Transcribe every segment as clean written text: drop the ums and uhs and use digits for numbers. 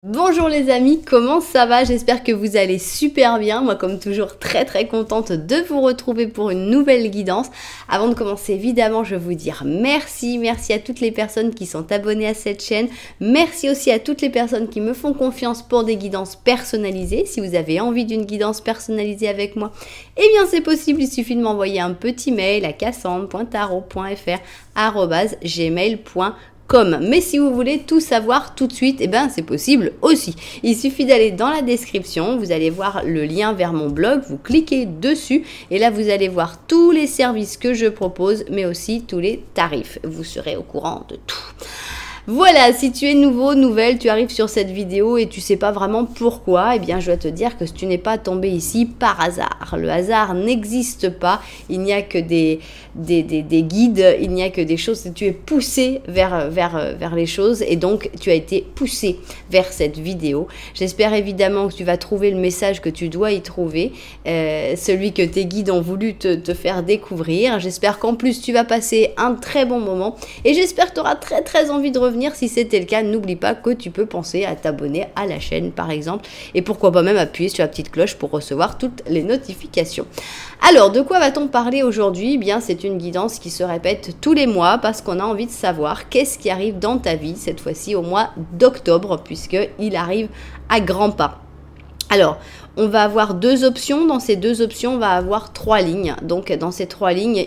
Bonjour les amis, comment ça va? J'espère que vous allez super bien. Moi comme toujours très contente de vous retrouver pour une nouvelle guidance. Avant de commencer évidemment je vais vous dire merci à toutes les personnes qui sont abonnées à cette chaîne. Merci aussi à toutes les personnes qui me font confiance pour des guidances personnalisées. Si vous avez envie d'une guidance personnalisée avec moi, eh bien c'est possible, il suffit de m'envoyer un petit mail à cassandre.tarot.fr@gmail.com. Mais si vous voulez tout savoir tout de suite, eh ben c'est possible aussi. Il suffit d'aller dans la description, vous allez voir le lien vers mon blog, vous cliquez dessus et là vous allez voir tous les services que je propose, mais aussi tous les tarifs. Vous serez au courant de tout. Voilà, si tu es nouveau, nouvelle, tu arrives sur cette vidéo et tu sais pas vraiment pourquoi, eh bien je dois te dire que tu n'es pas tombé ici par hasard. Le hasard n'existe pas, il n'y a que des guides, il n'y a que des choses, tu es poussé vers les choses et donc tu as été poussé vers cette vidéo. J'espère évidemment que tu vas trouver le message que tu dois y trouver, celui que tes guides ont voulu te faire découvrir. J'espère qu'en plus tu vas passer un très bon moment et j'espère que tu auras très envie de revenir. Si c'était le cas, n'oublie pas que tu peux penser à t'abonner à la chaîne par exemple et pourquoi pas même appuyer sur la petite cloche pour recevoir toutes les notifications. Alors de quoi va-t-on parler aujourd'hui? Eh bien c'est une guidance qui se répète tous les mois parce qu'on a envie de savoir qu'est-ce qui arrive dans ta vie cette fois-ci au mois d'octobre puisqu'il arrive à grands pas. Alors, on va avoir deux options. Dans ces deux options, on va avoir trois lignes. Donc, dans ces trois lignes,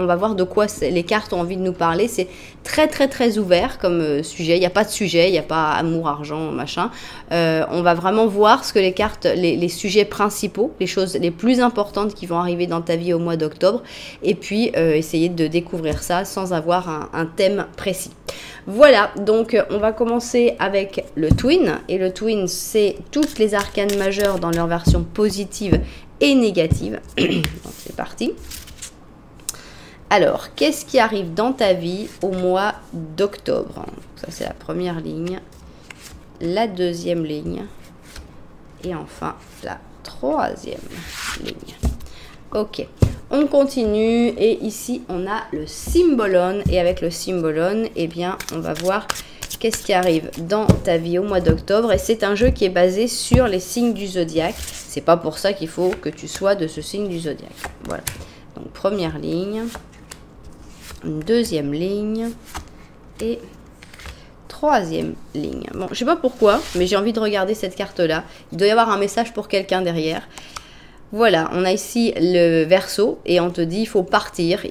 on va voir de quoi les cartes ont envie de nous parler. C'est très ouvert comme sujet. Il n'y a pas de sujet, il n'y a pas amour, argent, machin. On va vraiment voir ce que les cartes, les sujets principaux, les choses les plus importantes qui vont arriver dans ta vie au mois d'octobre. Et puis, essayer de découvrir ça sans avoir un thème précis. Voilà, donc on va commencer avec le Twin. Et le Twin, c'est toutes les arcanes majeures dans leur version positive et négative. Donc c'est parti. Alors, qu'est-ce qui arrive dans ta vie au mois d'octobre? Ça, c'est la première ligne. La deuxième ligne. Et enfin, la troisième ligne. Ok, on continue. Et ici, on a le Symbolon. Et avec le Symbolon, eh bien, on va voir qu'est-ce qui arrive dans ta vie au mois d'octobre. Et c'est un jeu qui est basé sur les signes du zodiaque. C'est pas pour ça qu'il faut que tu sois de ce signe du zodiaque. Voilà. Donc, première ligne. Une deuxième ligne et troisième ligne. Bon, je sais pas pourquoi, mais j'ai envie de regarder cette carte-là. Il doit y avoir un message pour quelqu'un derrière. Voilà, on a ici le Verseau et on te dit il faut partir,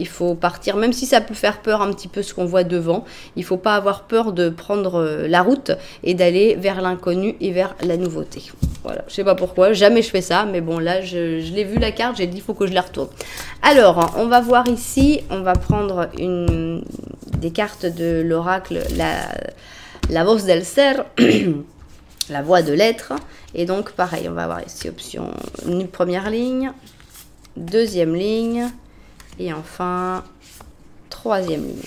même si ça peut faire peur un petit peu ce qu'on voit devant. Il faut pas avoir peur de prendre la route et d'aller vers l'inconnu et vers la nouveauté. Voilà, je sais pas pourquoi, jamais je fais ça, mais bon là je l'ai vu la carte, j'ai dit il faut que je la retourne. Alors, on va voir ici, on va prendre des cartes de l'oracle, la voz del ser. La voix de l'être. Et donc, pareil, on va avoir ici option première ligne, deuxième ligne et enfin troisième ligne.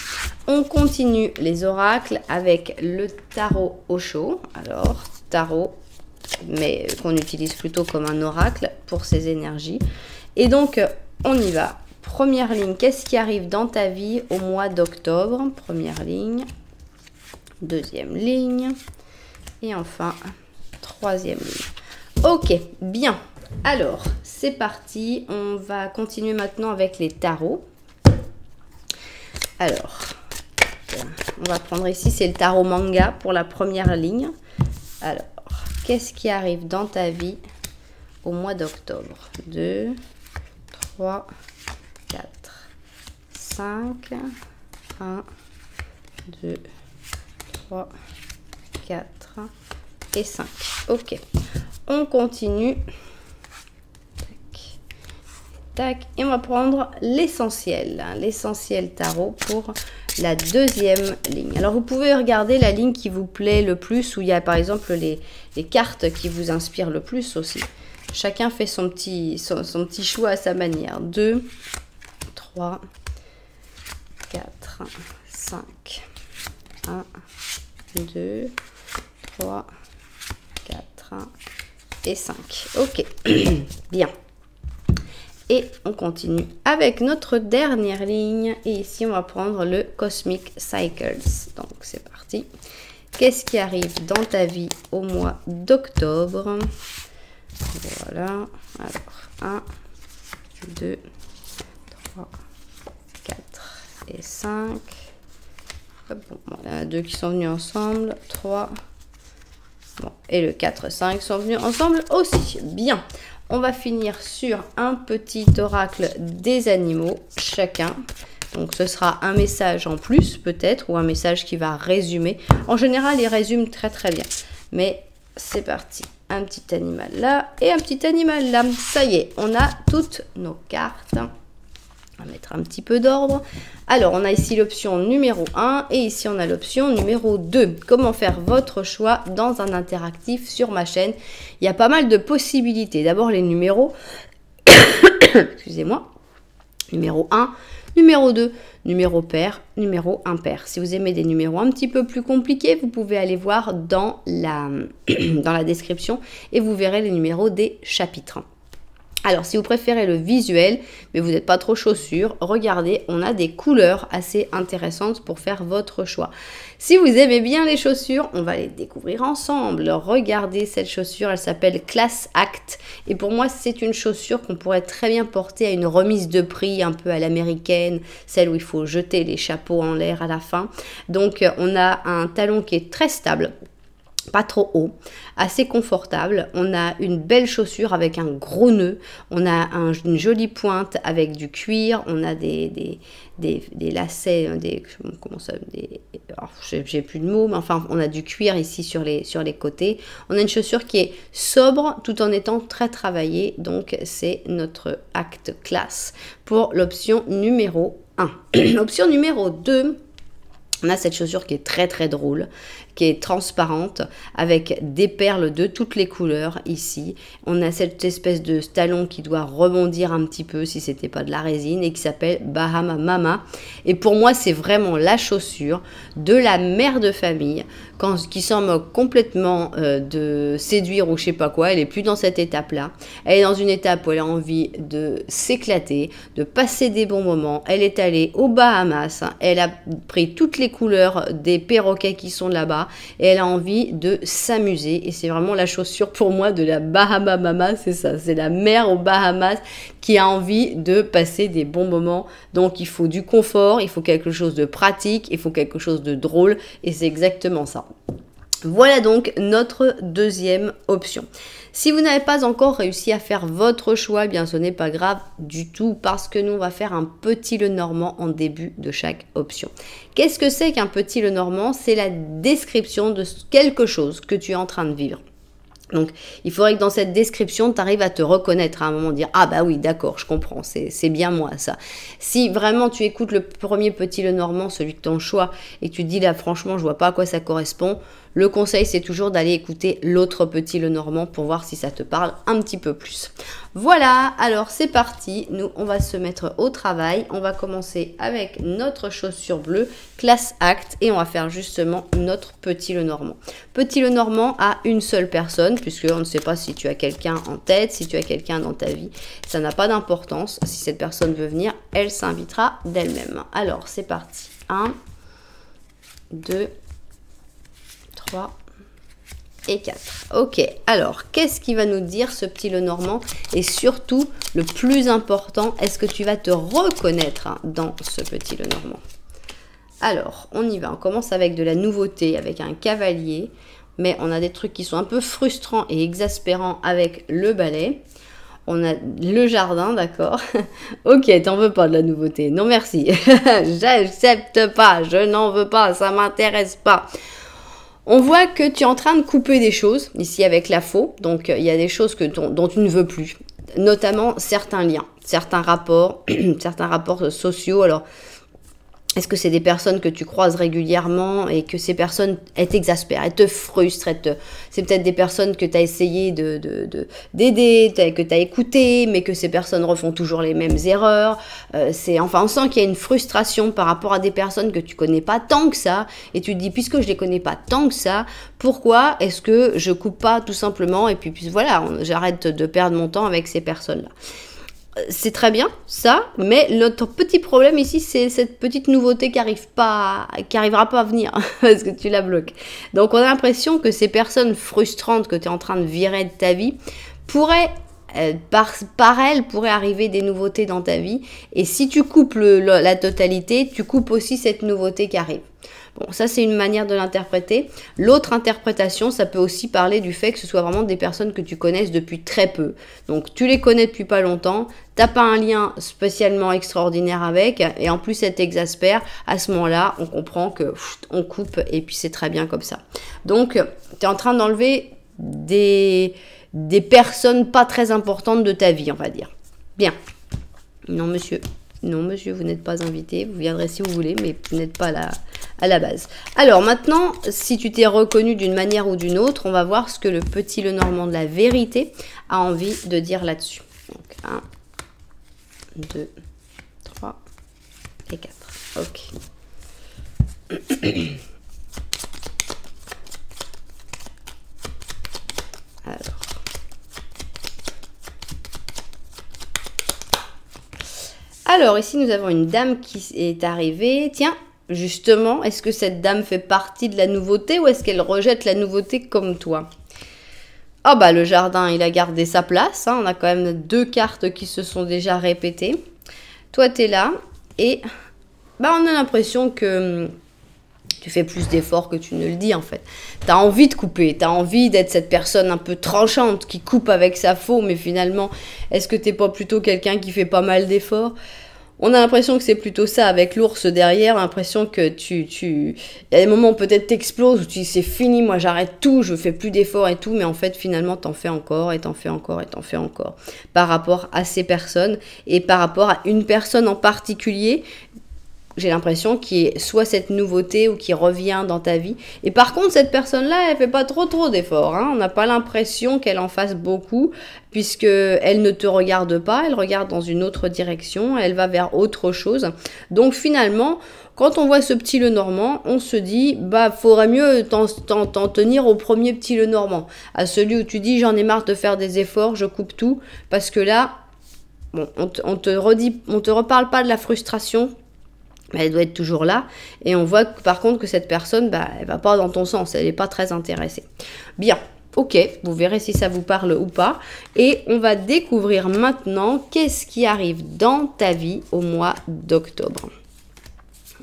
On continue les oracles avec le tarot Osho. Alors, tarot, mais qu'on utilise plutôt comme un oracle pour ses énergies. Et donc, on y va. Première ligne, qu'est-ce qui arrive dans ta vie au mois d'octobre? Première ligne, deuxième ligne. Et enfin, troisième ligne. Ok, bien. Alors, c'est parti. On va continuer maintenant avec les tarots. Alors, on va prendre ici, c'est le tarot manga pour la première ligne. Alors, qu'est-ce qui arrive dans ta vie au mois d'octobre? 2, 3, 4, 5, 1, 2, 3, 4 et 5. Ok, on continue. Tac, tac. Et on va prendre l'essentiel. L'essentiel tarot pour la deuxième ligne. Alors, vous pouvez regarder la ligne qui vous plaît le plus, où il y a par exemple les cartes qui vous inspirent le plus aussi. Chacun fait son petit choix à sa manière. 2, 3, 4, 5, 1, 2, 3, 4 et 5. Ok, bien. Et on continue avec notre dernière ligne. Et ici, on va prendre le Cosmic Cycles. Donc, c'est parti. qu'est-ce qui arrive dans ta vie au mois d'octobre? Voilà, alors 1, 2, 3, 4 et 5. Hop, bon, voilà, 2 qui sont venus ensemble, 3, bon, et le 4, 5 sont venus ensemble aussi. Bien, on va finir sur un petit oracle des animaux, chacun. Donc ce sera un message en plus peut-être, ou un message qui va résumer. En général, il résume très très bien. Mais c'est parti. Un petit animal là et un petit animal là. Ça y est, on a toutes nos cartes. On va mettre un petit peu d'ordre. Alors, on a ici l'option numéro 1 et ici, on a l'option numéro 2. Comment faire votre choix dans un interactif sur ma chaîne? Il y a pas mal de possibilités. D'abord, les numéros. Excusez-moi. Numéro 1, numéro 2, numéro pair, numéro impair. Si vous aimez des numéros un petit peu plus compliqués, vous pouvez aller voir dans la description et vous verrez les numéros des chapitres. Alors, si vous préférez le visuel, mais vous n'êtes pas trop chaussures, regardez, on a des couleurs assez intéressantes pour faire votre choix. Si vous aimez bien les chaussures, on va les découvrir ensemble. Regardez cette chaussure, elle s'appelle Class Act. Et pour moi, c'est une chaussure qu'on pourrait très bien porter à une remise de prix un peu à l'américaine, celle où il faut jeter les chapeaux en l'air à la fin. Donc, on a un talon qui est très stable. Pas trop haut, assez confortable. On a une belle chaussure avec un gros nœud. On a une jolie pointe avec du cuir. On a des lacets, comment ça, j'ai plus de mots, mais enfin, on a du cuir ici sur les côtés. On a une chaussure qui est sobre tout en étant très travaillée. Donc, c'est notre acte classe pour l'option numéro 1. L'option numéro 2, on a cette chaussure qui est très très drôle, qui est transparente avec des perles de toutes les couleurs ici. On a cette espèce de talon qui doit rebondir un petit peu si c'était pas de la résine et qui s'appelle Bahama Mama. Et pour moi, c'est vraiment la chaussure de la mère de famille qui s'en moque complètement de séduire ou je sais pas quoi. Elle est plus dans cette étape-là. Elle est dans une étape où elle a envie de s'éclater, de passer des bons moments. Elle est allée aux Bahamas. Elle a pris toutes les couleurs des perroquets qui sont là-bas et elle a envie de s'amuser. Et c'est vraiment la chaussure pour moi de la Bahama Mama. C'est ça, c'est la mère aux Bahamas qui a envie de passer des bons moments. Donc il faut du confort, il faut quelque chose de pratique, il faut quelque chose de drôle et c'est exactement ça. Voilà donc notre deuxième option. Si vous n'avez pas encore réussi à faire votre choix, eh bien ce n'est pas grave du tout parce que nous on va faire un petit Lenormand en début de chaque option. Qu'est-ce que c'est qu'un petit Lenormand? C'est la description de quelque chose que tu es en train de vivre. Donc, il faudrait que dans cette description, tu arrives à te reconnaître à un moment, dire « Ah bah oui, d'accord, je comprends, c'est bien moi ça ». Si vraiment tu écoutes le premier petit Lenormand, celui de ton choix, et que tu te dis là, franchement, je vois pas à quoi ça correspond, le conseil, c'est toujours d'aller écouter l'autre petit Lenormand pour voir si ça te parle un petit peu plus. Voilà, alors c'est parti, nous, on va se mettre au travail. On va commencer avec notre chaussure bleue, Class Act, et on va faire justement notre petit Lenormand. Petit Lenormand à une seule personne, puisque on ne sait pas si tu as quelqu'un en tête, si tu as quelqu'un dans ta vie. Ça n'a pas d'importance. Si cette personne veut venir, elle s'invitera d'elle-même. Alors, c'est parti. 1, 2, 3 et 4. Ok, alors, qu'est-ce qui va nous dire ce petit Lenormand? Et surtout, le plus important, est-ce que tu vas te reconnaître dans ce petit Lenormand? Alors, on y va. On commence avec de la nouveauté, avec un cavalier. Mais on a des trucs qui sont un peu frustrants et exaspérants avec le balai. On a le jardin, d'accord. Ok, t'en veux pas de la nouveauté. Non, merci. J'accepte pas. Je n'en veux pas. Ça m'intéresse pas. On voit que tu es en train de couper des choses, ici avec la faux. Donc, il y a des choses dont tu ne veux plus. Notamment certains liens, certains rapports sociaux. Alors, est-ce que c'est des personnes que tu croises régulièrement et que ces personnes, elles t'exaspèrent, elles te frustrent, c'est peut-être des personnes que tu as essayé d'aider, que tu as écouté, mais que ces personnes refont toujours les mêmes erreurs. Enfin, on sent qu'il y a une frustration par rapport à des personnes que tu connais pas tant que ça et tu te dis, puisque je les connais pas tant que ça, pourquoi est-ce que je coupe pas tout simplement et puis voilà, j'arrête de perdre mon temps avec ces personnes-là. c'est très bien, ça, mais notre petit problème ici, c'est cette petite nouveauté qui arrivera pas à venir, parce que tu la bloques. Donc, on a l'impression que ces personnes frustrantes que tu es en train de virer de ta vie pourraient, par elles, pourraient arriver des nouveautés dans ta vie. Et si tu coupes la totalité, tu coupes aussi cette nouveauté qui arrive. Bon, ça, c'est une manière de l'interpréter. L'autre interprétation, ça peut aussi parler du fait que ce soit vraiment des personnes que tu connaisses depuis très peu. Donc, tu les connais depuis pas longtemps, t'as pas un lien spécialement extraordinaire avec, et en plus, elle t'exaspère. À ce moment-là, on comprend que on coupe, et puis c'est très bien comme ça. Donc, tu es en train d'enlever des personnes pas très importantes de ta vie, on va dire. Bien. Non, monsieur. Non, monsieur, vous n'êtes pas invité. Vous viendrez si vous voulez, mais vous n'êtes pas là à la base. Alors maintenant, si tu t'es reconnu d'une manière ou d'une autre, on va voir ce que le petit Lenormand de la vérité a envie de dire là-dessus. Donc, 1, 2, 3 et 4. Ok. Alors, ici, nous avons une dame qui est arrivée. Tiens, justement, est-ce que cette dame fait partie de la nouveauté ou est-ce qu'elle rejette la nouveauté comme toi? Ah bah, le jardin, il a gardé sa place. Hein. On a quand même 2 cartes qui se sont déjà répétées. Toi, tu es là et bah, on a l'impression que tu fais plus d'efforts que tu ne le dis en fait. Tu as envie de couper, tu as envie d'être cette personne un peu tranchante qui coupe avec sa faux, mais finalement, est-ce que tu n'es pas plutôt quelqu'un qui fait pas mal d'efforts? On a l'impression que c'est plutôt ça avec l'ours derrière, l'impression que il y a des moments où peut-être t'exploses, où tu dis c'est fini, moi j'arrête tout, je fais plus d'efforts et tout, mais en fait finalement t'en fais encore et t'en fais encore et t'en fais encore par rapport à ces personnes et par rapport à une personne en particulier. J'ai l'impression qu'il y ait soit cette nouveauté ou qui revient dans ta vie. Et par contre, cette personne-là, elle fait pas trop d'efforts. Hein. On n'a pas l'impression qu'elle en fasse beaucoup, puisqu'elle ne te regarde pas, elle regarde dans une autre direction, elle va vers autre chose. Donc finalement, quand on voit ce petit Lenormand, on se dit, bah, faudrait mieux t'en tenir au premier petit Lenormand. À celui où tu dis, j'en ai marre de faire des efforts, je coupe tout. Parce que là, bon, on te reparle pas de la frustration, elle doit être toujours là. Et on voit par contre que cette personne, bah, elle va pas dans ton sens. Elle n'est pas très intéressée. Bien, ok. Vous verrez si ça vous parle ou pas. Et on va découvrir maintenant qu'est-ce qui arrive dans ta vie au mois d'octobre.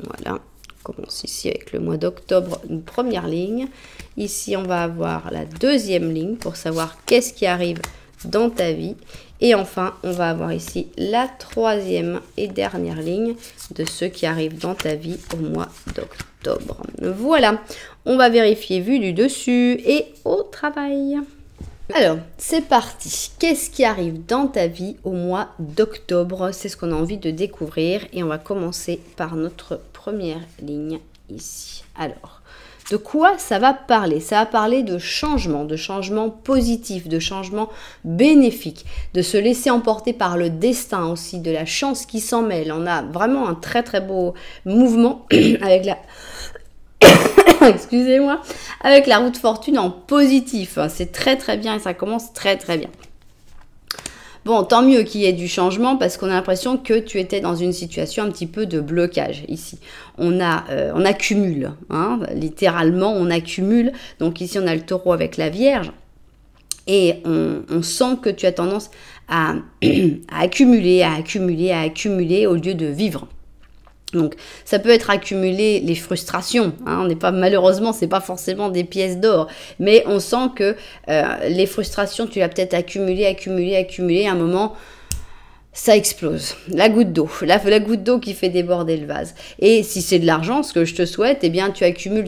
Voilà. On commence ici avec le mois d'octobre, une première ligne. Ici, on va avoir la deuxième ligne pour savoir qu'est-ce qui arrive dans ta vie. Et enfin, on va avoir ici la troisième et dernière ligne de ce qui arrive dans ta vie au mois d'octobre. Voilà, on va vérifier vue du dessus et au travail. Alors, c'est parti. Qu'est-ce qui arrive dans ta vie au mois d'octobre? C'est ce qu'on a envie de découvrir et on va commencer par notre première ligne ici. Alors, de quoi ça va parler? Ça va parler de changement positif, de changement bénéfique, de se laisser emporter par le destin aussi, de la chance qui s'en mêle. On a vraiment un très beau mouvement avec la... Excusez-moi, avec la roue de fortune en positif. C'est très bien et ça commence très bien. Bon, tant mieux qu'il y ait du changement parce qu'on a l'impression que tu étais dans une situation un petit peu de blocage ici. On accumule, hein, littéralement on accumule. Donc ici on a le taureau avec la Vierge et on sent que tu as tendance à accumuler au lieu de vivre. Donc, ça peut être accumulé les frustrations. Hein, on n'est pas, malheureusement, c'est pas forcément des pièces d'or, mais on sent que les frustrations, tu l'as peut-être accumulé. À un moment, ça explose. La goutte d'eau, la goutte d'eau qui fait déborder le vase. Et si c'est de l'argent, ce que je te souhaite, eh bien, tu accumules,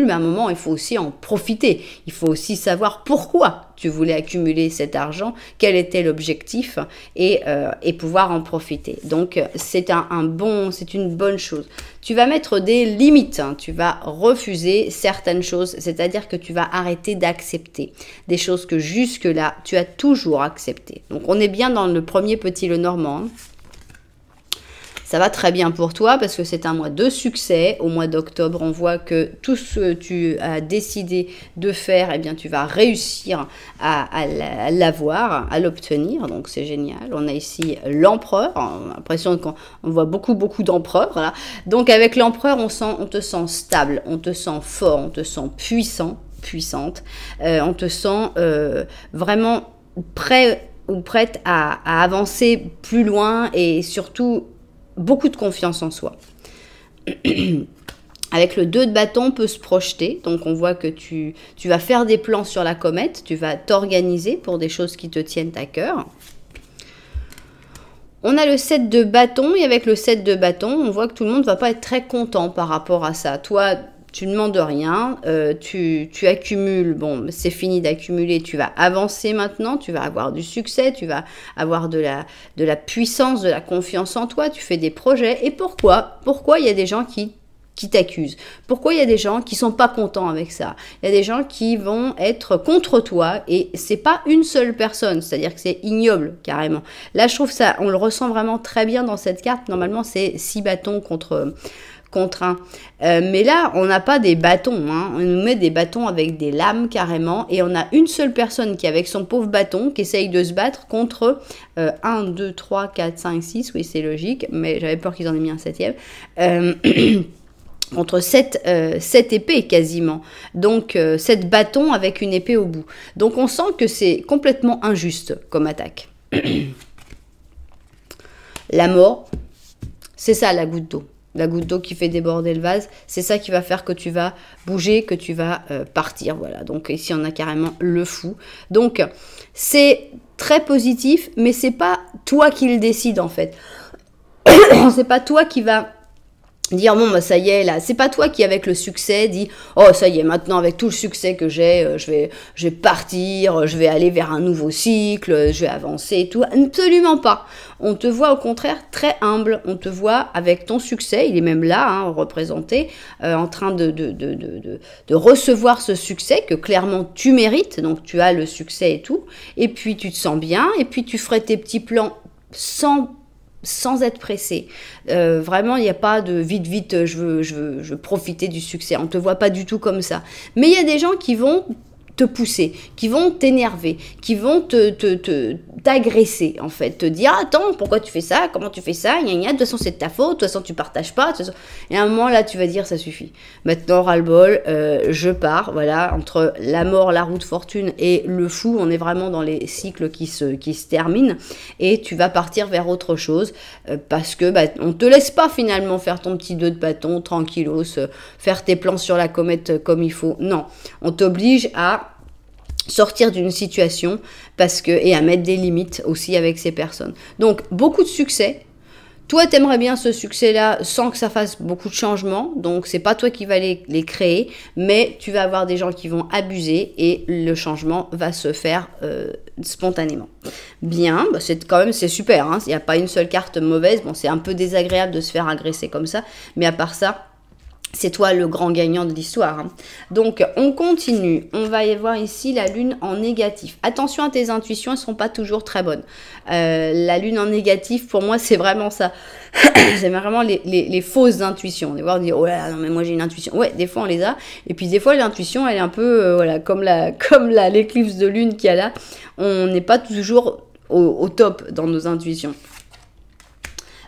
mais à un moment, il faut aussi en profiter. Il faut aussi savoir pourquoi tu voulais accumuler cet argent, quel était l'objectif et pouvoir en profiter. Donc, c'est une bonne chose. Tu vas mettre des limites, hein. Tu vas refuser certaines choses, c'est-à-dire que tu vas arrêter d'accepter des choses que jusque-là, tu as toujours acceptées. Donc, on est bien dans le premier petit Lenormand. Hein. ça va très bien pour toi parce que c'est un mois de succès. Au mois d'octobre, on voit que tout ce que tu as décidé de faire, eh bien, tu vas réussir à l'avoir, à l'obtenir. Donc, c'est génial. On a ici l'empereur. On a l'impression qu'on voit beaucoup d'empereurs. Là. Donc, avec l'empereur, on te sent stable, on te sent fort, on te sent puissante. On te sent vraiment prêt ou prête à avancer plus loin et surtout beaucoup de confiance en soi. Avec le 2 de bâton, on peut se projeter. Donc, on voit que tu vas faire des plans sur la comète. Tu vas t'organiser pour des choses qui te tiennent à cœur. On a le 7 de bâton. Et avec le 7 de bâton, on voit que tout le monde ne va pas être très content par rapport à ça. Toi, tu ne demandes rien, tu accumules, bon, c'est fini d'accumuler, tu vas avancer maintenant, tu vas avoir du succès, tu vas avoir de la puissance, de la confiance en toi, tu fais des projets. Et pourquoi il y a des gens qui t'accusent? Pourquoi il y a des gens qui sont pas contents avec ça? Il y a des gens qui vont être contre toi et c'est pas une seule personne, c'est-à-dire que c'est ignoble carrément. Là, je trouve ça, on le ressent vraiment très bien dans cette carte. Normalement, c'est 6 bâtons contre 1. Mais là, on n'a pas des bâtons. Hein. On nous met des bâtons avec des lames carrément. Et on a une seule personne qui, avec son pauvre bâton, qui essaye de se battre contre 1, 2, 3, 4, 5, 6. Oui, c'est logique. Mais j'avais peur qu'ils en aient mis un 7e. Contre 7 épées quasiment. Donc 7 bâtons avec une épée au bout. Donc on sent que c'est complètement injuste comme attaque. La mort, c'est ça la goutte d'eau. La goutte d'eau qui fait déborder le vase, c'est ça qui va faire que tu vas bouger, que tu vas partir. Voilà, donc ici on a carrément le fou. Donc c'est très positif, mais c'est pas toi qui le décide en fait. C'est pas toi qui va dire bon bah ça y est là, c'est pas toi qui avec le succès dit oh ça y est maintenant avec tout le succès que j'ai, je vais partir, je vais aller vers un nouveau cycle, je vais avancer et tout. Absolument pas. On te voit au contraire très humble, on te voit avec ton succès, il est même là hein, représenté, en train de recevoir ce succès que clairement tu mérites, donc tu as le succès et tout, et puis tu te sens bien, et puis tu ferais tes petits plans sans être pressé. Vraiment, il n'y a pas de vite, je veux profiter du succès. On ne te voit pas du tout comme ça. Mais il y a des gens qui vont te pousser, qui vont t'énerver, qui vont t'agresser, en fait. Te dire, attends, pourquoi tu fais ça? Comment tu fais ça? Gna, gna. De toute façon, c'est de ta faute. De toute façon, tu partages pas. Et à un moment, là, tu vas dire, ça suffit. Maintenant, ras-le-bol, je pars. Voilà, entre la mort, la roue de fortune et le fou, on est vraiment dans les cycles qui se terminent. Et tu vas partir vers autre chose parce que on te laisse pas finalement faire ton petit 2 de bâton, tranquillos, faire tes plans sur la comète comme il faut. Non, on t'oblige à sortir d'une situation et à mettre des limites aussi avec ces personnes. Donc, beaucoup de succès. Toi, tu aimerais bien ce succès-là sans que ça fasse beaucoup de changements. Donc, c'est pas toi qui vas les créer, mais tu vas avoir des gens qui vont abuser et le changement va se faire spontanément. Bien, c'est super. Hein. Il n'y a pas une seule carte mauvaise. Bon, c'est un peu désagréable de se faire agresser comme ça, mais à part ça, c'est toi le grand gagnant de l'histoire. Hein. Donc, on continue. On va y voir ici la lune en négatif. Attention à tes intuitions, elles ne sont pas toujours très bonnes. La lune en négatif, pour moi, c'est vraiment ça. C'est vraiment les fausses intuitions. On va dire, oh là là, non mais moi j'ai une intuition. Ouais, des fois on les a. Et puis des fois l'intuition, elle est un peu, voilà, comme l'éclipse de lune qu'il y a là. On n'est pas toujours au top dans nos intuitions.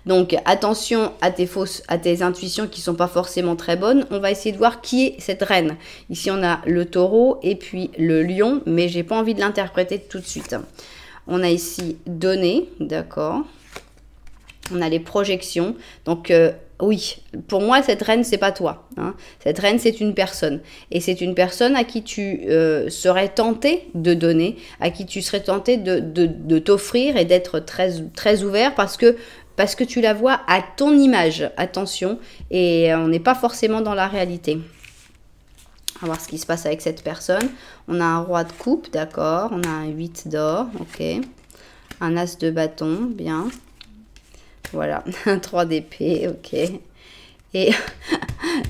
Donc attention à tes intuitions qui sont pas forcément très bonnes. On va essayer de voir qui est cette reine. Ici on a le taureau et puis le lion, mais j'ai pas envie de l'interpréter tout de suite. On a ici donné, d'accord. On a les projections. Donc oui, pour moi cette reine c'est pas toi. Hein. Cette reine c'est une personne. Et c'est une personne à qui tu serais tenté de donner, à qui tu serais tenté de t'offrir et d'être très, très ouvert parce que tu la vois à ton image, attention, et on n'est pas forcément dans la réalité. On va voir ce qui se passe avec cette personne. On a un roi de coupe, d'accord, on a un 8 d'or, ok, un as de bâton, bien, voilà, un 3 d'épée, ok, et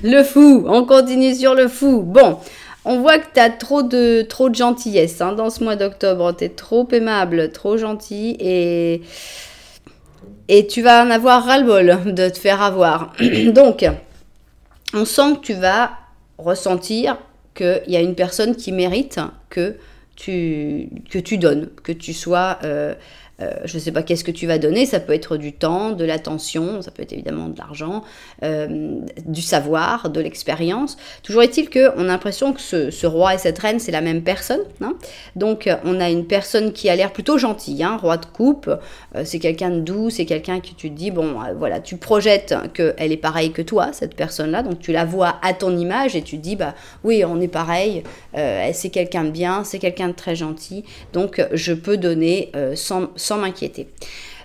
le fou, on continue sur le fou, bon. On voit que tu as trop de gentillesse hein, dans ce mois d'octobre, tu es trop aimable, trop gentil et... Et tu vas en avoir ras-le-bol de te faire avoir. Donc, on sent que tu vas ressentir qu'il y a une personne qui mérite que tu donnes, que tu sois... je ne sais pas qu'est-ce que tu vas donner, ça peut être du temps, de l'attention, ça peut être évidemment de l'argent, du savoir, de l'expérience. Toujours est-il qu'on a l'impression que ce roi et cette reine, c'est la même personne. Hein. Donc, on a une personne qui a l'air plutôt gentille, hein, roi de coupe, c'est quelqu'un de doux, c'est quelqu'un qui tu te dis, bon, voilà, tu projettes qu'elle est pareille que toi, cette personne-là, donc tu la vois à ton image et tu te dis, bah oui, on est pareil, c'est quelqu'un de bien, c'est quelqu'un de très gentil, donc je peux donner sans m'inquiéter.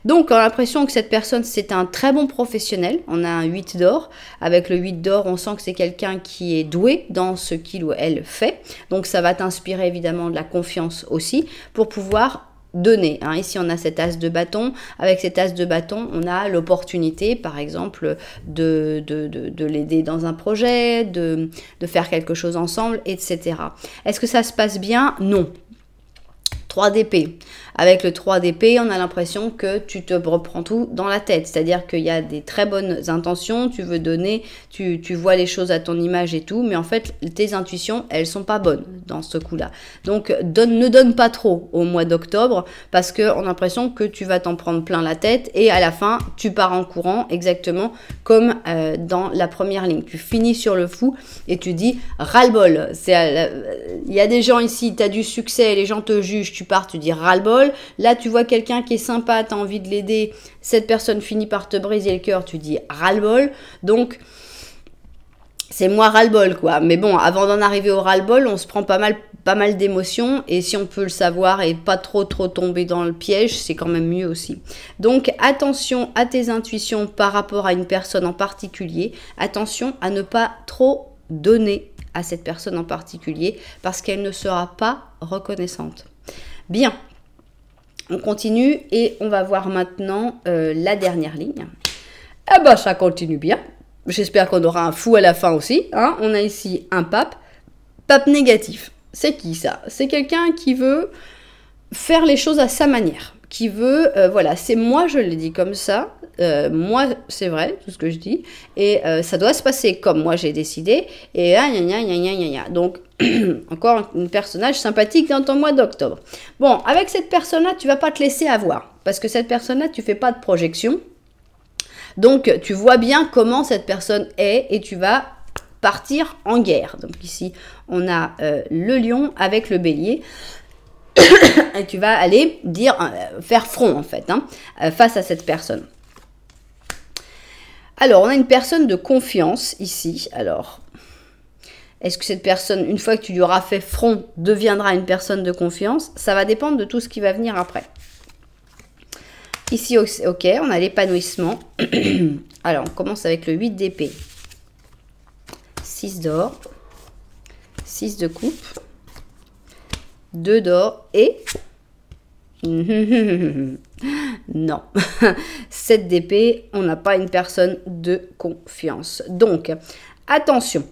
Donc, on a l'impression que cette personne, c'est un très bon professionnel. On a un 8 d'or. Avec le 8 d'or, on sent que c'est quelqu'un qui est doué dans ce qu'il ou elle fait. Donc, ça va t'inspirer évidemment de la confiance aussi pour pouvoir donner. Hein. Ici, on a cet as de bâton. Avec cet as de bâton, on a l'opportunité, par exemple, de l'aider dans un projet, de faire quelque chose ensemble, etc. Est-ce que ça se passe bien? Non. 3 d'épée. Avec le 3 d'épée, on a l'impression que tu te reprends tout dans la tête. C'est-à-dire qu'il y a des très bonnes intentions, tu veux donner, tu vois les choses à ton image et tout, mais en fait, tes intuitions, elles sont pas bonnes dans ce coup-là. Donc, ne donne pas trop au mois d'octobre parce qu'on a l'impression que tu vas t'en prendre plein la tête et à la fin, tu pars en courant exactement comme dans la première ligne. Tu finis sur le fou et tu dis ras-le-bol. Il y a des gens ici, tu as du succès, les gens te jugent, tu pars, tu dis ras-le-bol. Là, tu vois quelqu'un qui est sympa, tu as envie de l'aider, cette personne finit par te briser le cœur, tu dis ras-le-bol. Donc, c'est moi ras-le-bol, quoi. Mais bon, avant d'en arriver au ras-le-bol, on se prend pas mal d'émotions. Et si on peut le savoir et pas trop tomber dans le piège, c'est quand même mieux aussi. Donc, attention à tes intuitions par rapport à une personne en particulier. Attention à ne pas trop donner à cette personne en particulier parce qu'elle ne sera pas reconnaissante. Bien. On continue et on va voir maintenant la dernière ligne. Eh ben, ça continue bien. J'espère qu'on aura un fou à la fin aussi. Hein. On a ici un pape. Pape négatif. C'est qui ça? C'est quelqu'un qui veut faire les choses à sa manière. Qui veut, voilà, c'est moi, je l'ai dit comme ça. Moi, c'est vrai, tout ce que je dis. Et ça doit se passer comme moi j'ai décidé. Et donc, encore un personnage sympathique dans ton mois d'octobre. Bon, avec cette personne-là, tu vas pas te laisser avoir. Parce que cette personne-là, tu fais pas de projection. Donc, tu vois bien comment cette personne est et tu vas partir en guerre. Donc ici, on a le lion avec le bélier. Et tu vas aller faire front en fait, hein, face à cette personne. Alors, on a une personne de confiance ici. Alors, est-ce que cette personne, une fois que tu lui auras fait front, deviendra une personne de confiance? Ça va dépendre de tout ce qui va venir après. Ici, ok, on a l'épanouissement. Alors, on commence avec le 8 d'épée. 6 d'or. 6 de coupe. 2 d'or et... non. 7 d'épée, on n'a pas une personne de confiance. Donc, attention.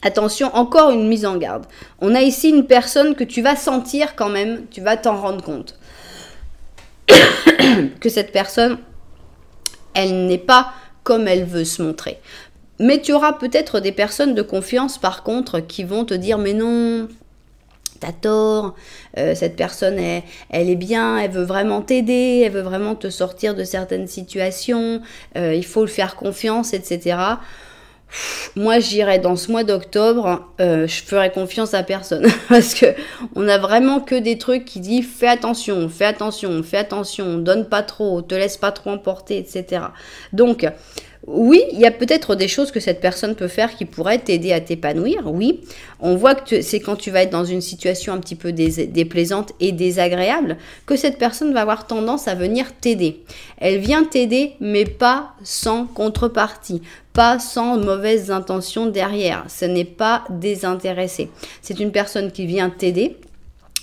Attention, encore une mise en garde. On a ici une personne que tu vas sentir quand même, tu vas t'en rendre compte. Que cette personne, elle n'est pas comme elle veut se montrer. Mais tu auras peut-être des personnes de confiance par contre qui vont te dire mais non, t'as tort, cette personne elle est bien, elle veut vraiment t'aider, elle veut vraiment te sortir de certaines situations, il faut le faire confiance, etc. Moi, j'irais dans ce mois d'octobre, je ferais confiance à personne parce que on a vraiment que des trucs qui disent fais attention, fais attention, fais attention, donne pas trop, te laisse pas trop emporter, etc. Donc, oui, il y a peut-être des choses que cette personne peut faire qui pourraient t'aider à t'épanouir, oui. On voit que c'est quand tu vas être dans une situation un petit peu déplaisante et désagréable que cette personne va avoir tendance à venir t'aider. Elle vient t'aider, mais pas sans contrepartie, pas sans mauvaises intentions derrière. Ce n'est pas désintéressé. C'est une personne qui vient t'aider.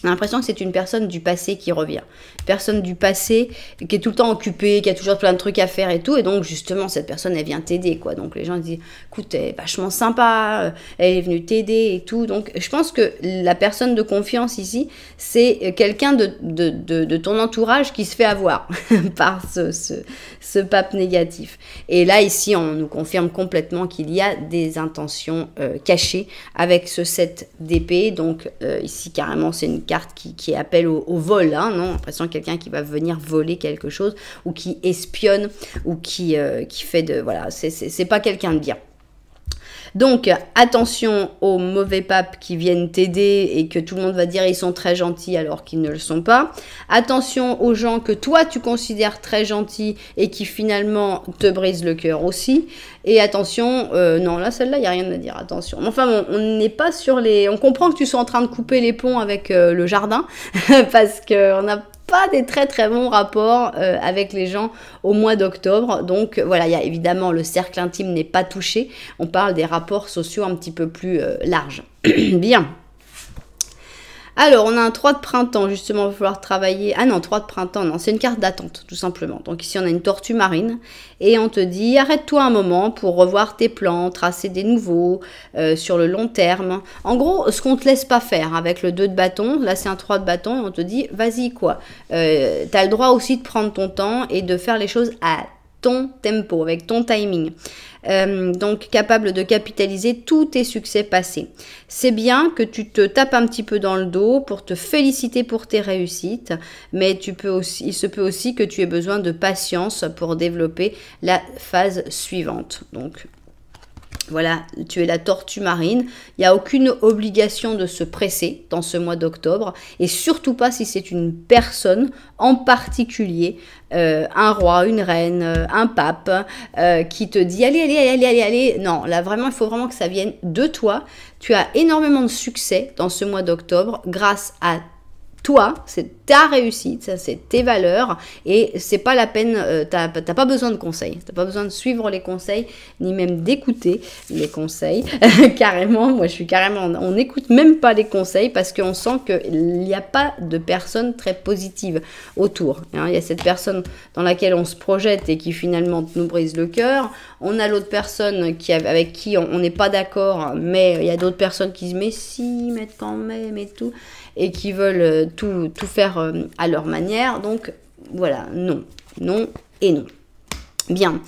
On a l'impression que c'est une personne du passé qui revient. Une personne du passé qui est tout le temps occupée, qui a toujours plein de trucs à faire et tout. Et donc, justement, cette personne, elle vient t'aider, quoi. Donc, les gens disent, écoute, elle est vachement sympa, elle est venue t'aider et tout. Donc, je pense que la personne de confiance ici, c'est quelqu'un de ton entourage qui se fait avoir par ce pape négatif. Et là, ici, on nous confirme complètement qu'il y a des intentions cachées avec ce 7 d'épée. Donc, ici, carrément, c'est une carte qui appelle au vol, hein, non, l'impression quelqu'un qui va venir voler quelque chose ou qui espionne ou qui fait de, voilà, c'est pas quelqu'un de bien. Donc, attention aux mauvais papes qui viennent t'aider et que tout le monde va dire ils sont très gentils alors qu'ils ne le sont pas. Attention aux gens que toi tu considères très gentils et qui finalement te brisent le cœur aussi. Et attention, non là celle-là il n'y a rien à dire, attention. Enfin bon, on n'est pas sur les... On comprend que tu sois en train de couper les ponts avec le jardin parce qu'on a pas des très très bons rapports avec les gens au mois d'octobre. Donc voilà, il y a évidemment le cercle intime n'est pas touché. On parle des rapports sociaux un petit peu plus larges. Bien. Alors, on a un 3 de printemps, justement, il va falloir travailler... Ah non, 3 de printemps, non, c'est une carte d'attente, tout simplement. Donc ici, on a une tortue marine, et on te dit, arrête-toi un moment pour revoir tes plans, tracer des nouveaux, sur le long terme. En gros, ce qu'on ne te laisse pas faire avec le 2 de bâton, là c'est un 3 de bâton, et on te dit, vas-y quoi. Tu as le droit aussi de prendre ton temps et de faire les choses à ton tempo, avec ton timing. Donc capable de capitaliser tous tes succès passés. C'est bien que tu te tapes un petit peu dans le dos pour te féliciter pour tes réussites, mais il se peut aussi que tu aies besoin de patience pour développer la phase suivante. Donc voilà, tu es la tortue marine. Il n'y a aucune obligation de se presser dans ce mois d'octobre. Et surtout pas si c'est une personne en particulier, un roi, une reine, un pape, qui te dit allez. Non, là vraiment, il faut vraiment que ça vienne de toi. Tu as énormément de succès dans ce mois d'octobre grâce à toi, c'est ta réussite, ça c'est tes valeurs et c'est pas la peine, t'as pas besoin de conseils, t'as pas besoin de suivre les conseils ni même d'écouter les conseils. Carrément, moi je suis carrément, on n'écoute même pas les conseils parce qu'on sent qu'il n'y a pas de personne très positive autour. Hein. Il y a cette personne dans laquelle on se projette et qui finalement nous brise le cœur. On a l'autre personne avec qui on n'est pas d'accord, mais il y a d'autres personnes qui se mais si, mais quand même et tout, et qui veulent tout faire à leur manière. Donc voilà, non et non. Bien.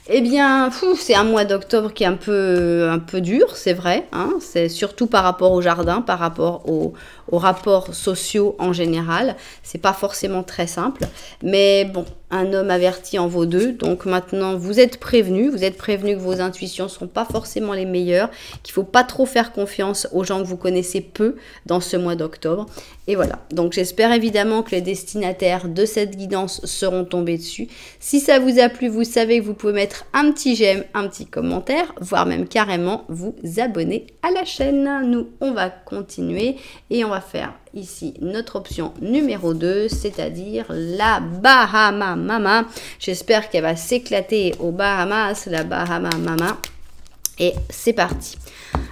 Eh bien, c'est un mois d'octobre qui est un peu dur, c'est vrai. Hein, c'est surtout par rapport au jardin, par rapport aux rapports sociaux en général. C'est pas forcément très simple. Mais bon, un homme averti en vaut deux. Donc maintenant, vous êtes prévenus. Vous êtes prévenus que vos intuitions ne sont pas forcément les meilleures. Qu'il ne faut pas trop faire confiance aux gens que vous connaissez peu dans ce mois d'octobre. Et voilà. Donc j'espère évidemment que les destinataires de cette guidance seront tombés dessus. Si ça vous a plu, vous savez que vous pouvez mettre un petit j'aime, un petit commentaire, voire même carrément vous abonner à la chaîne. Nous, on va continuer et on va faire ici notre option numéro 2, c'est-à-dire la Bahama Mama. J'espère qu'elle va s'éclater aux Bahamas, la Bahama Mama. Et c'est parti.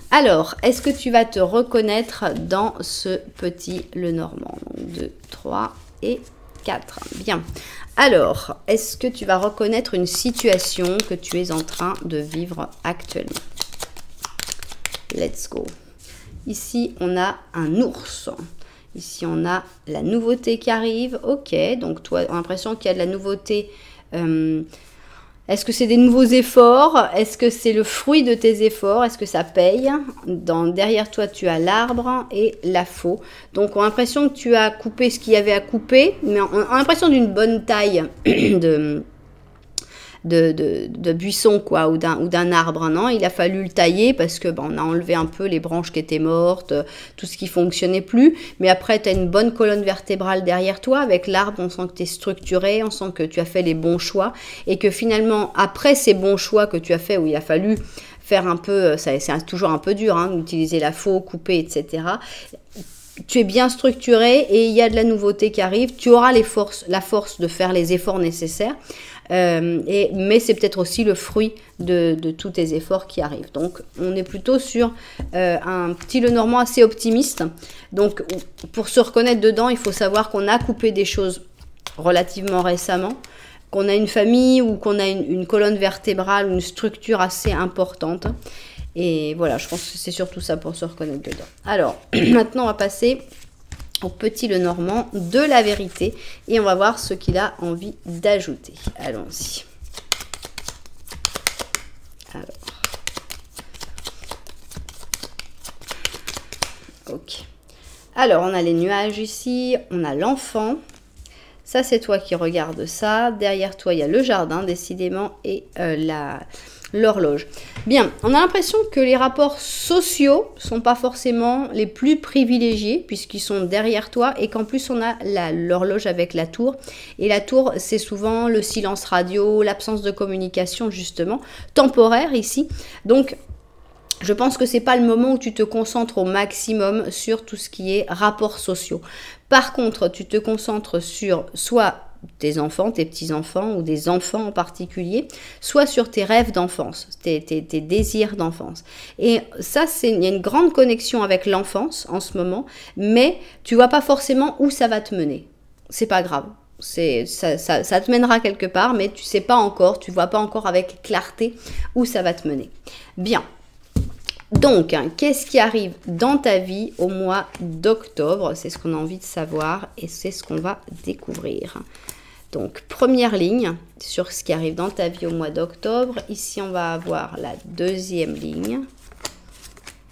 Alors, est-ce que tu vas te reconnaître dans ce petit Lenormand? Donc 2, 3 et 4. Bien. Alors, est-ce que tu vas reconnaître une situation que tu es en train de vivre actuellement? Let's go. Ici, on a un ours. Ici, on a la nouveauté qui arrive. Ok, donc toi, on a l'impression qu'il y a de la nouveauté. Est-ce que c'est des nouveaux efforts? Est-ce que c'est le fruit de tes efforts? Est-ce que ça paye? Derrière toi, tu as l'arbre et la faux. Donc, on a l'impression que tu as coupé ce qu'il y avait à couper, mais on a l'impression d'une bonne taille de buisson, quoi, ou d'un arbre, non? Il a fallu le tailler parce que on a enlevé un peu les branches qui étaient mortes, tout ce qui fonctionnait plus, mais après tu as une bonne colonne vertébrale derrière toi. Avec l'arbre, on sent que tu es structuré, on sent que tu as fait les bons choix et que finalement après ces bons choix que tu as fait, où il a fallu faire un peu, c'est toujours un peu dur, hein, d'utiliser la faux, couper, etc., tu es bien structuré et il y a de la nouveauté qui arrive. Tu auras la force de faire les efforts nécessaires. Mais c'est peut-être aussi le fruit de tous tes efforts qui arrivent. Donc, on est plutôt sur un petit Lenormand assez optimiste. Donc, pour se reconnaître dedans, il faut savoir qu'on a coupé des choses relativement récemment, qu'on a une famille ou qu'on a une colonne vertébrale, une structure assez importante. Et voilà, je pense que c'est surtout ça pour se reconnaître dedans. Alors, maintenant, on va passer au petit Lenormand de la vérité et on va voir ce qu'il a envie d'ajouter. Allons-y. Alors. Ok. Alors, on a les nuages ici, on a l'enfant. Ça, c'est toi qui regardes ça. Derrière toi, il y a le jardin, décidément, et l'horloge. Bien, on a l'impression que les rapports sociaux sont pas forcément les plus privilégiés, puisqu'ils sont derrière toi, et qu'en plus, on a l'horloge avec la tour. Et la tour, c'est souvent le silence radio, l'absence de communication, justement, temporaire ici. Donc, je pense que c'est pas le moment où tu te concentres au maximum sur tout ce qui est rapports sociaux. Par contre, tu te concentres sur soit tes enfants, tes petits-enfants ou des enfants en particulier, soit sur tes rêves d'enfance, tes désirs d'enfance. Et ça, il y a une grande connexion avec l'enfance en ce moment, mais tu vois pas forcément où ça va te mener. C'est pas grave. Ça te mènera quelque part, mais tu sais pas encore, tu vois pas encore avec clarté où ça va te mener. Bien. Donc, qu'est-ce qui arrive dans ta vie au mois d'octobre? C'est ce qu'on a envie de savoir et c'est ce qu'on va découvrir. Donc, première ligne sur ce qui arrive dans ta vie au mois d'octobre. Ici, on va avoir la deuxième ligne.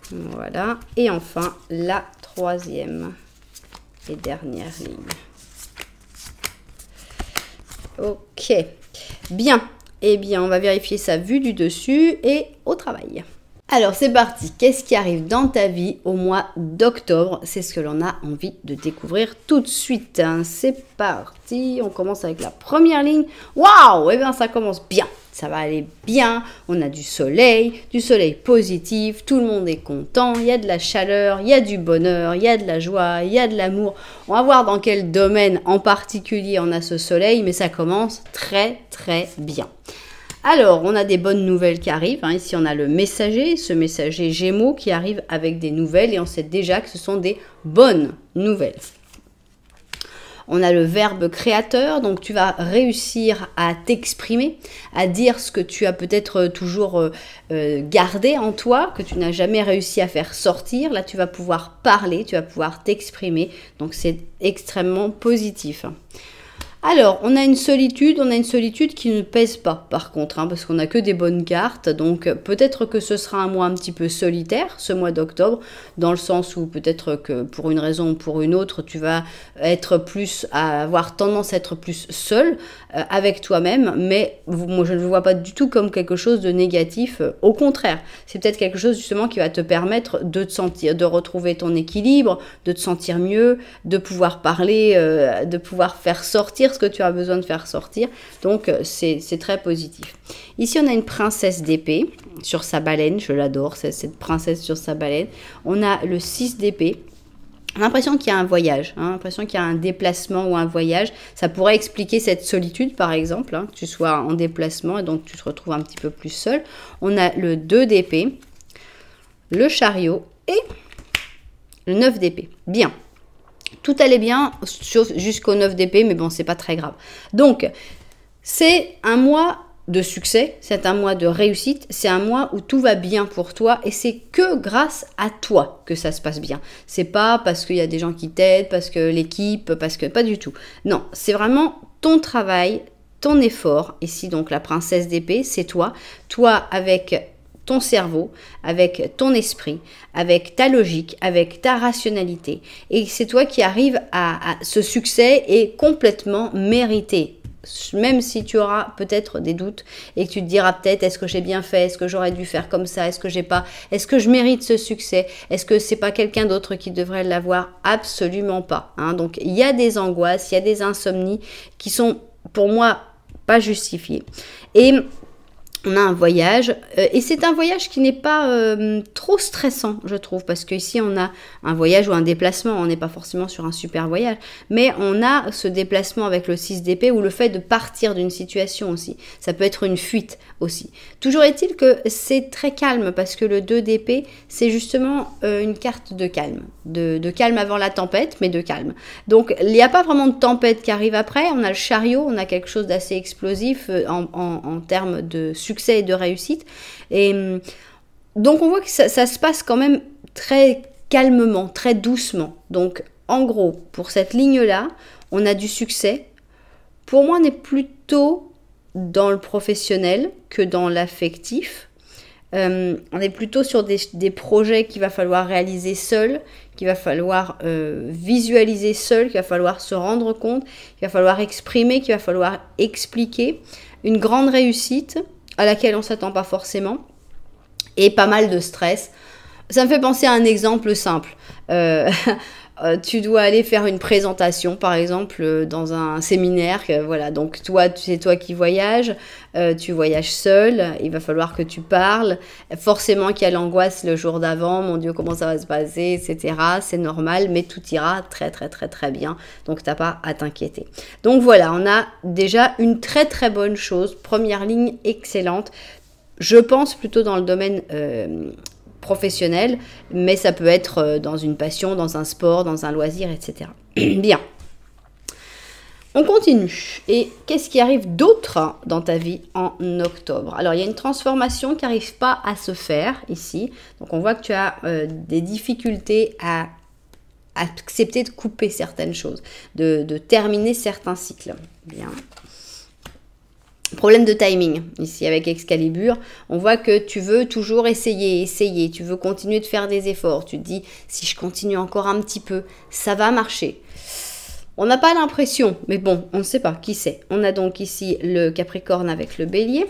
Voilà. Et enfin, la troisième et dernière ligne. Ok. Bien. Eh bien, on va vérifier sa vue du dessus et au travail. Alors c'est parti, qu'est-ce qui arrive dans ta vie au mois d'octobre? C'est ce que l'on a envie de découvrir tout de suite. C'est parti, on commence avec la première ligne. Waouh, eh bien ça commence bien, ça va aller bien. On a du soleil positif, tout le monde est content, il y a de la chaleur, il y a du bonheur, il y a de la joie, il y a de l'amour. On va voir dans quel domaine en particulier on a ce soleil, mais ça commence très très bien. Alors, on a des bonnes nouvelles qui arrivent. Ici, on a le messager, ce messager Gémeaux qui arrive avec des nouvelles et on sait déjà que ce sont des bonnes nouvelles. On a le verbe créateur, donc tu vas réussir à t'exprimer, à dire ce que tu as peut-être toujours gardé en toi, que tu n'as jamais réussi à faire sortir. Là, tu vas pouvoir parler, tu vas pouvoir t'exprimer, donc c'est extrêmement positif. Alors, on a une solitude qui ne pèse pas par contre, parce qu'on n'a que des bonnes cartes, donc peut-être que ce sera un mois un petit peu solitaire, ce mois d'octobre, dans le sens où peut-être que pour une raison ou pour une autre, tu vas avoir tendance à être plus seul avec toi-même, mais moi je ne le vois pas du tout comme quelque chose de négatif, au contraire, c'est peut-être quelque chose justement qui va te permettre de te sentir, de retrouver ton équilibre, de te sentir mieux, de pouvoir parler, de pouvoir faire sortir ce que tu as besoin de faire sortir. Donc, c'est très positif. Ici, on a une princesse d'épée sur sa baleine. Je l'adore, cette princesse sur sa baleine. On a le 6 d'épée. On a l'impression qu'il y a un voyage, l'impression qu'il y a un déplacement ou un voyage. Ça pourrait expliquer cette solitude, par exemple, que tu sois en déplacement et donc tu te retrouves un petit peu plus seul. On a le 2 d'épée, le chariot et le 9 d'épée. Bien. Tout allait bien jusqu'au 9 d'épée, mais bon, c'est pas très grave. Donc, c'est un mois de succès, c'est un mois de réussite, c'est un mois où tout va bien pour toi et c'est que grâce à toi que ça se passe bien. C'est pas parce qu'il y a des gens qui t'aident, parce que l'équipe, parce que pas du tout. Non, c'est vraiment ton travail, ton effort. Ici, donc, la princesse d'épée, c'est toi. Toi avec ton cerveau, avec ton esprit, avec ta logique, avec ta rationalité. Et c'est toi qui arrives à ce succès est complètement mérité. Même si tu auras peut-être des doutes et que tu te diras peut-être est-ce que j'ai bien fait, est-ce que j'aurais dû faire comme ça, est-ce que je mérite ce succès, est-ce que c'est pas quelqu'un d'autre qui devrait l'avoir? Absolument pas. Donc il y a des angoisses, il y a des insomnies qui sont pour moi pas justifiées. Et On a un voyage, et c'est un voyage qui n'est pas trop stressant, je trouve, parce qu'ici on a un voyage ou un déplacement, on n'est pas forcément sur un super voyage, mais on a ce déplacement avec le 6 d'épée ou le fait de partir d'une situation aussi. Ça peut être une fuite aussi. Toujours est-il que c'est très calme, parce que le 2 d'épée, c'est justement une carte de calme, de calme avant la tempête, mais de calme. Donc il n'y a pas vraiment de tempête qui arrive après, on a le chariot, on a quelque chose d'assez explosif en termes de succès et de réussite. Et donc on voit que ça se passe quand même très calmement, très doucement. Donc en gros, pour cette ligne-là, on a du succès. Pour moi, on est plutôt dans le professionnel que dans l'affectif. On est plutôt sur des projets qu'il va falloir réaliser seul, qu'il va falloir visualiser seul, qu'il va falloir se rendre compte, qu'il va falloir exprimer, qu'il va falloir expliquer. Une grande réussite à laquelle on ne s'attend pas forcément, et pas mal de stress. Ça me fait penser à un exemple simple. Tu dois aller faire une présentation, par exemple, dans un séminaire. Voilà, donc toi, c'est toi qui voyages, tu voyages seul, il va falloir que tu parles. Forcément qu'il y a l'angoisse le jour d'avant, mon Dieu, comment ça va se passer, etc. C'est normal, mais tout ira très, très, très, très bien. Donc, tu n'as pas à t'inquiéter. Donc, voilà, on a déjà une très, très bonne chose. Première ligne excellente. Je pense plutôt dans le domaine professionnel, mais ça peut être dans une passion, dans un sport, dans un loisir, etc. Bien. On continue. Et qu'est-ce qui arrive d'autre dans ta vie en octobre? Alors, il y a une transformation qui n'arrive pas à se faire ici. Donc, on voit que tu as des difficultés à accepter de couper certaines choses, de terminer certains cycles. Bien. Problème de timing, ici avec Excalibur, on voit que tu veux toujours essayer, tu veux continuer de faire des efforts, tu te dis, si je continue encore un petit peu, ça va marcher. On n'a pas l'impression, mais bon, on ne sait pas, qui sait. On a donc ici le Capricorne avec le Bélier.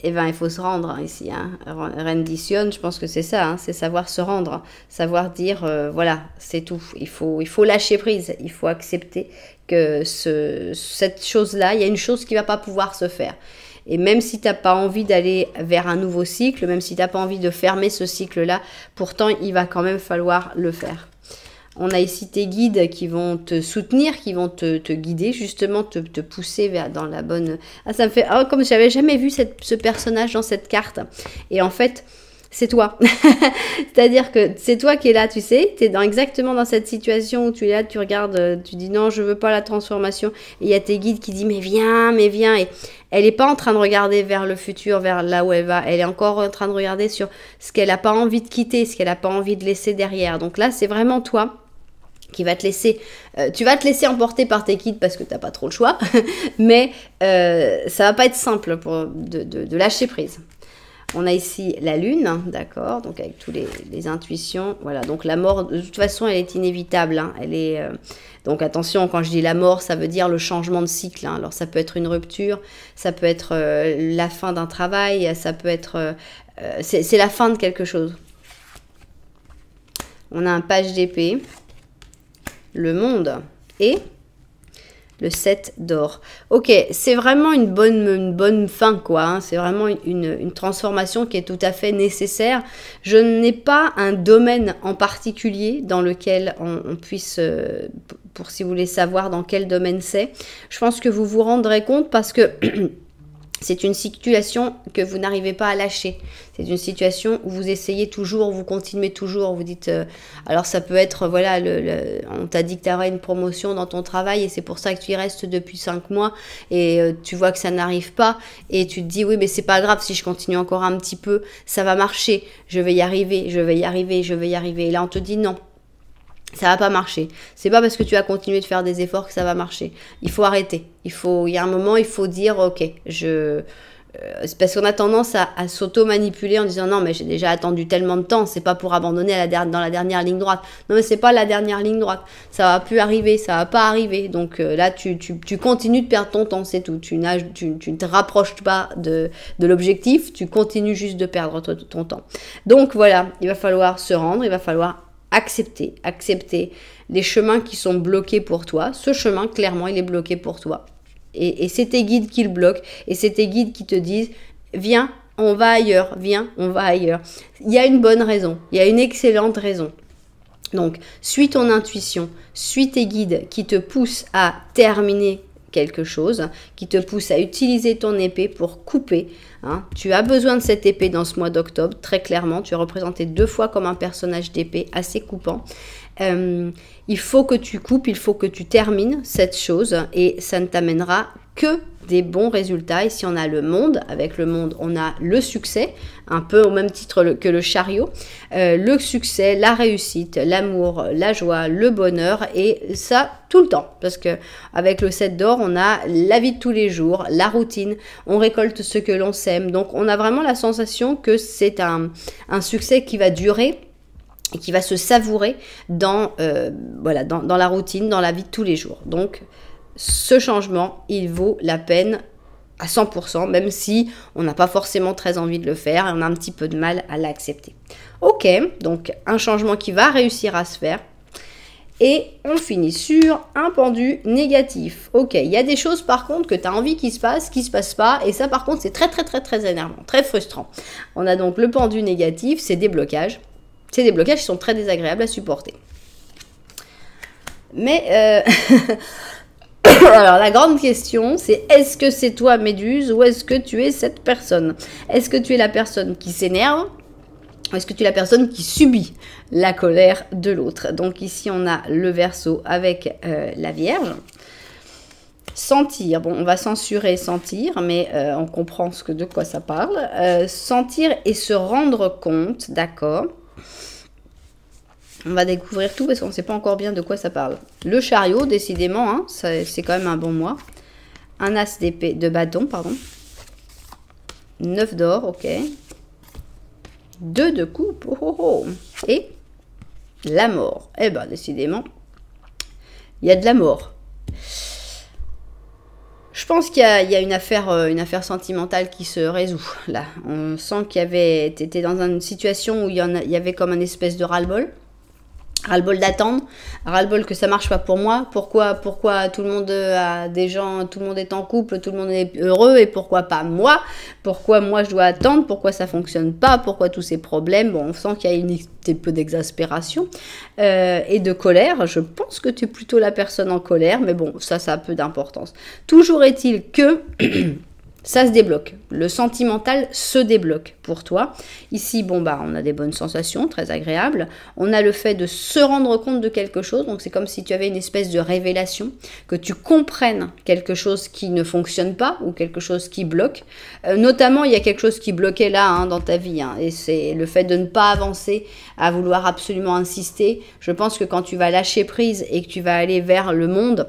Eh bien, il faut se rendre hein, ici. Hein. Rendition, je pense que c'est ça, hein, c'est savoir se rendre. Savoir dire, voilà, c'est tout. Il faut lâcher prise. Il faut accepter que cette chose-là, il y a une chose qui ne va pas pouvoir se faire. Et même si tu n'as pas envie d'aller vers un nouveau cycle, même si tu n'as pas envie de fermer ce cycle-là, pourtant, il va quand même falloir le faire. On a ici tes guides qui vont te soutenir, qui vont te guider, justement, te pousser dans la bonne... Ah, ça me fait... Oh, comme je n'avais jamais vu ce personnage dans cette carte. Et en fait, c'est toi. C'est-à-dire que c'est toi qui es là, tu sais. Tu es exactement dans cette situation où tu es là, tu regardes, tu dis non, je veux pas la transformation. Et il y a tes guides qui disent mais viens. Et elle n'est pas en train de regarder vers le futur, vers là où elle va. Elle est encore en train de regarder sur ce qu'elle n'a pas envie de quitter, ce qu'elle n'a pas envie de laisser derrière. Donc là, c'est vraiment toi qui va te laisser, tu vas te laisser emporter par tes guides parce que tu n'as pas trop le choix, mais ça va pas être simple de lâcher prise. On a ici la lune, d'accord, donc avec tous les intuitions, voilà, donc la mort, de toute façon, elle est inévitable, hein, elle est, donc attention, quand je dis la mort, ça veut dire le changement de cycle, hein. Alors ça peut être une rupture, ça peut être la fin d'un travail, ça peut être, c'est la fin de quelque chose. On a un page d'épée, le monde et le 7 d'or. Ok, c'est vraiment une bonne fin, quoi. Hein. C'est vraiment une transformation qui est tout à fait nécessaire. Je n'ai pas un domaine en particulier dans lequel on puisse, pour si vous voulez savoir dans quel domaine c'est. Je pense que vous vous rendrez compte parce que c'est une situation que vous n'arrivez pas à lâcher. C'est une situation où vous essayez toujours, vous continuez toujours, vous dites... alors ça peut être, voilà, on t'a dit que tu aurais une promotion dans ton travail et c'est pour ça que tu y restes depuis 5 mois et tu vois que ça n'arrive pas et tu te dis, oui, mais c'est pas grave, si je continue encore un petit peu, ça va marcher, je vais y arriver. Et là, on te dit non. Ça va pas marcher. C'est pas parce que tu vas continuer de faire des efforts que ça va marcher. Il faut arrêter. Il y a un moment, il faut dire, ok, c'est parce qu'on a tendance à s'auto-manipuler en disant non, mais j'ai déjà attendu tellement de temps, c'est pas pour abandonner dans la dernière ligne droite. Non, mais c'est pas la dernière ligne droite. Ça va plus arriver, ça va pas arriver. Donc là, tu continues de perdre ton temps, c'est tout. Tu ne te rapproches pas de l'objectif, tu continues juste de perdre ton temps. Donc voilà, il va falloir se rendre, il va falloir accepter les chemins qui sont bloqués pour toi. Ce chemin, clairement, il est bloqué pour toi. Et c'est tes guides qui le bloquent. Et c'est tes guides qui te disent, viens, on va ailleurs, viens, on va ailleurs. Il y a une bonne raison, il y a une excellente raison. Donc, suis ton intuition, suis tes guides qui te poussent à terminer quelque chose, qui te poussent à utiliser ton épée pour couper. Hein. Tu as besoin de cette épée dans ce mois d'octobre, très clairement. Tu es représenté 2 fois comme un personnage d'épée assez coupant. Il faut que tu coupes, il faut que tu termines cette chose et ça ne t'amènera que des bons résultats. Ici, on a le monde. Avec le monde, on a le succès, un peu au même titre que le chariot. Le succès, la réussite, l'amour, la joie, le bonheur et ça tout le temps. Parce que avec le 7 d'or, on a la vie de tous les jours, la routine, on récolte ce que l'on sème. Donc, on a vraiment la sensation que c'est un succès qui va durer et qui va se savourer dans la routine, dans la vie de tous les jours. Donc, ce changement, il vaut la peine à 100%, même si on n'a pas forcément très envie de le faire et on a un petit peu de mal à l'accepter. Ok, donc un changement qui va réussir à se faire. Et on finit sur un pendu négatif. Ok, il y a des choses par contre que tu as envie qu'il se passe pas. Et ça par contre, c'est très très très très énervant, très frustrant. On a donc le pendu négatif, c'est des blocages. C'est des blocages qui sont très désagréables à supporter. Mais... Alors la grande question, c'est est-ce que c'est toi Méduse ou est-ce que tu es cette personne? Est-ce que tu es la personne qui s'énerve ou est-ce que tu es la personne qui subit la colère de l'autre? Donc ici on a le Verseau avec la Vierge. Sentir, bon on va censurer sentir, mais on comprend de quoi ça parle. Sentir et se rendre compte, d'accord. On va découvrir tout parce qu'on ne sait pas encore bien de quoi ça parle. Le chariot, décidément, hein, c'est quand même un bon mois. Un as d'épée, de bâton, pardon. 9 d'or, ok. 2 de coupe, oh, oh, oh. Et la mort. Eh ben, décidément, il y a de la mort. Je pense qu'il y a une affaire sentimentale qui se résout, là. On sent qu'il y avait... Tu étais dans une situation où il y avait comme une espèce de ras-le-bol. Ras-le-bol d'attendre, ras-le-bol que ça marche pas pour moi, pourquoi tout le monde a des gens, tout le monde est en couple, tout le monde est heureux et pourquoi pas moi, pourquoi moi je dois attendre, pourquoi ça fonctionne pas, pourquoi tous ces problèmes, bon on sent qu'il y a un petit peu d'exaspération et de colère, je pense que tu es plutôt la personne en colère, mais bon ça a peu d'importance. Toujours est-il que... ça se débloque, le sentimental se débloque pour toi. Ici, bon bah, on a des bonnes sensations, très agréables. On a le fait de se rendre compte de quelque chose, donc c'est comme si tu avais une espèce de révélation, que tu comprennes quelque chose qui ne fonctionne pas ou quelque chose qui bloque. Notamment, il y a quelque chose qui bloquait là hein, dans ta vie, hein, et c'est le fait de ne pas avancer, à vouloir absolument insister. Je pense que quand tu vas lâcher prise et que tu vas aller vers le monde,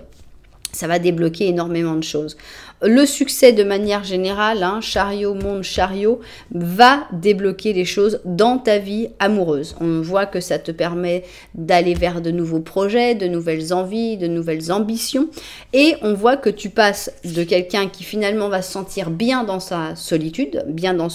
ça va débloquer énormément de choses. Le succès de manière générale, hein, chariot, monde, chariot, va débloquer les choses dans ta vie amoureuse. On voit que ça te permet d'aller vers de nouveaux projets, de nouvelles envies, de nouvelles ambitions. Et on voit que tu passes de quelqu'un qui finalement va se sentir bien dans sa solitude, bien dans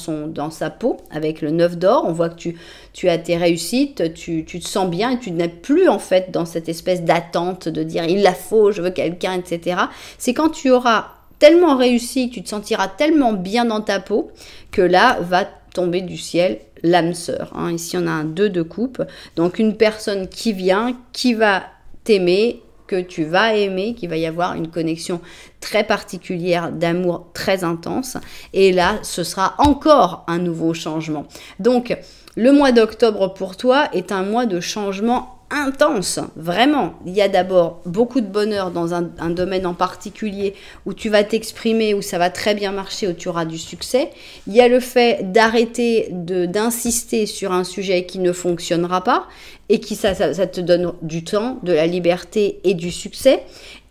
sa peau, avec le 9 d'or. On voit que tu as tes réussites, tu te sens bien et tu n'es plus en fait dans cette espèce d'attente de dire il la faut, je veux quelqu'un, etc. C'est quand tu auras tellement réussi, que tu te sentiras tellement bien dans ta peau, que là va tomber du ciel l'âme sœur. Hein. Ici, on a un 2 de coupe. Donc, une personne qui vient, qui va t'aimer, que tu vas aimer, qu'il va y avoir une connexion très particulière d'amour très intense. Et là, ce sera encore un nouveau changement. Donc, le mois d'octobre pour toi est un mois de changement intense, vraiment. Il y a d'abord beaucoup de bonheur dans un domaine en particulier où tu vas t'exprimer, où ça va très bien marcher, où tu auras du succès. Il y a le fait d'arrêter d'insister sur un sujet qui ne fonctionnera pas et qui ça te donne du temps, de la liberté et du succès.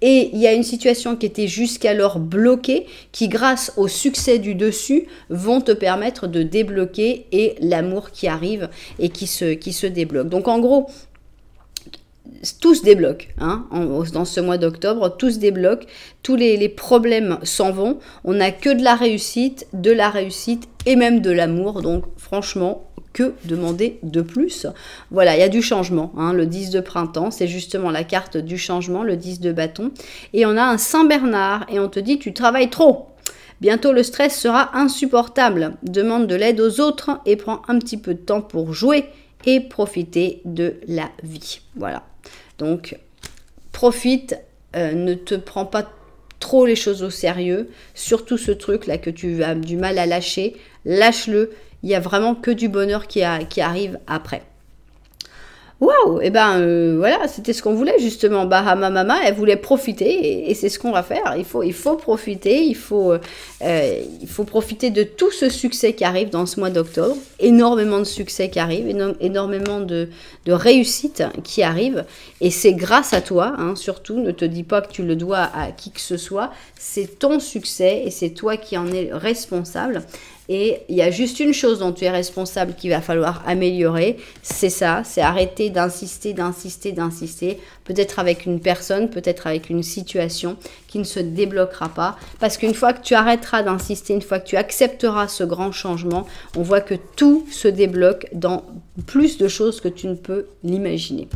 Et il y a une situation qui était jusqu'alors bloquée, qui grâce au succès du dessus, vont te permettre de débloquer et l'amour qui arrive et qui se débloque. Donc en gros, tout se débloque hein, dans ce mois d'octobre, tout se débloque, tous les problèmes s'en vont, on n'a que de la réussite et même de l'amour, donc franchement, que demander de plus? Voilà, il y a du changement, hein. Le 10 de printemps, c'est justement la carte du changement, le 10 de bâton. Et on a un Saint Bernard et on te dit tu travailles trop. Bientôt le stress sera insupportable. Demande de l'aide aux autres et prends un petit peu de temps pour jouer et profiter de la vie. Voilà. Donc, profite, ne te prends pas trop les choses au sérieux. Surtout ce truc-là que tu as du mal à lâcher. Lâche-le. Il n'y a vraiment que du bonheur qui arrive après. Waouh, et voilà, c'était ce qu'on voulait justement. Bahama Mama, elle voulait profiter et c'est ce qu'on va faire. Il faut profiter, il faut profiter de tout ce succès qui arrive dans ce mois d'octobre. Énormément de succès qui arrive, énormément de réussite qui arrive. Et c'est grâce à toi, hein, surtout. Ne te dis pas que tu le dois à qui que ce soit. C'est ton succès et c'est toi qui en es responsable. Et il y a juste une chose dont tu es responsable qu'il va falloir améliorer, c'est ça, c'est arrêter d'insister, peut-être avec une personne, peut-être avec une situation qui ne se débloquera pas. Parce qu'une fois que tu arrêteras d'insister, une fois que tu accepteras ce grand changement, on voit que tout se débloque dans plus de choses que tu ne peux l'imaginer.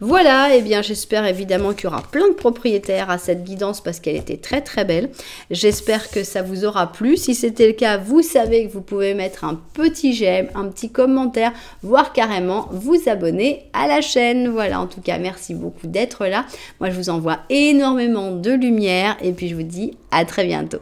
Voilà, et bien j'espère évidemment qu'il y aura plein de propriétaires à cette guidance parce qu'elle était très très belle. J'espère que ça vous aura plu. Si c'était le cas, vous savez que vous pouvez mettre un petit j'aime, un petit commentaire, voire carrément vous abonner à la chaîne. Voilà, en tout cas, merci beaucoup d'être là. Moi, je vous envoie énormément de lumière et puis je vous dis à très bientôt.